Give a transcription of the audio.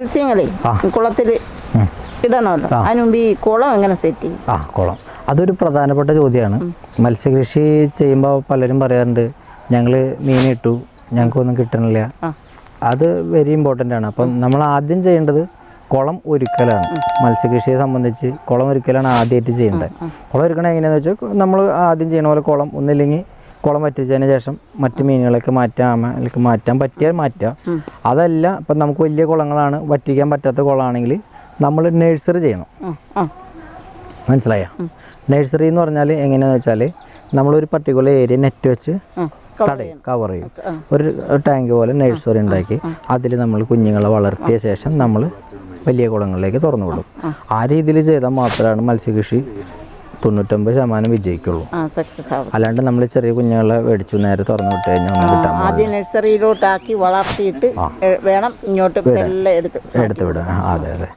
മത്സ്യങ്ങളെ കുളത്തിൽ ഇടണമല്ലോ, അതിന് മുമ്പ് ഈ കുളം എങ്ങനെ സെറ്റ് ചെയ്യും? കുളം അതൊരു പ്രധാനപ്പെട്ട ചോദ്യമാണ്. മത്സ്യകൃഷി ചെയ്യുമ്പോൾ പലരും പറയാറുണ്ട്, ഞങ്ങൾ മീനിട്ടു ഞങ്ങൾക്കൊന്നും കിട്ടണില്ല. അത് വെരി ഇമ്പോർട്ടൻ്റ് ആണ്. അപ്പം നമ്മൾ ആദ്യം ചെയ്യേണ്ടത് കുളം ഒരുക്കലാണ്. മത്സ്യകൃഷിയെ സംബന്ധിച്ച് കുളം ഒരുക്കലാണ് ആദ്യമായിട്ട് ചെയ്യേണ്ടത്. കുളം ഒരുക്കണം എങ്ങനെയാണെന്ന് വെച്ചാൽ നമ്മൾ ആദ്യം ചെയ്യണ പോലെ കുളം ഒന്നില്ലെങ്കിൽ കുളം വറ്റിച്ചതിന് ശേഷം മറ്റ് മീനുകളൊക്കെ മാറ്റാൻ പറ്റിയാൽ മാറ്റാം. അതല്ല ഇപ്പം നമുക്ക് വലിയ കുളങ്ങളാണ്, വറ്റിക്കാൻ പറ്റാത്ത കുളമാണെങ്കിൽ നമ്മൾ നഴ്സറി ചെയ്യണം. മനസ്സിലായ? നഴ്സറി എന്ന് പറഞ്ഞാൽ എങ്ങനെയാണെന്ന് വെച്ചാൽ നമ്മളൊരു പർട്ടിക്കുലർ ഏരിയ നെറ്റ് വെച്ച് കവർ ചെയ്യും. ഒരു ടാങ്ക് പോലെ നഴ്സറി ഉണ്ടാക്കി അതിൽ നമ്മൾ കുഞ്ഞുങ്ങളെ വളർത്തിയ ശേഷം നമ്മൾ വലിയ കുളങ്ങളിലേക്ക് തുറന്നു വിടും. ആ രീതിയിൽ ചെയ്താൽ മാത്രമാണ് മത്സ്യകൃഷി 99% വിജയിക്കുള്ളൂ. അല്ലാണ്ട് നമ്മൾ ചെറിയ കുഞ്ഞുങ്ങളെ മേടിച്ചു നേരെ തുറന്നു വിട്ട് കഴിഞ്ഞാൽ ഒന്നും കിട്ടാൻ ആദ്യം നഴ്സറിയിലോട്ടാക്കി വളർത്തിയിട്ട് വേണം ഇങ്ങോട്ട് എടുത്ത് വിടാം. അതെ.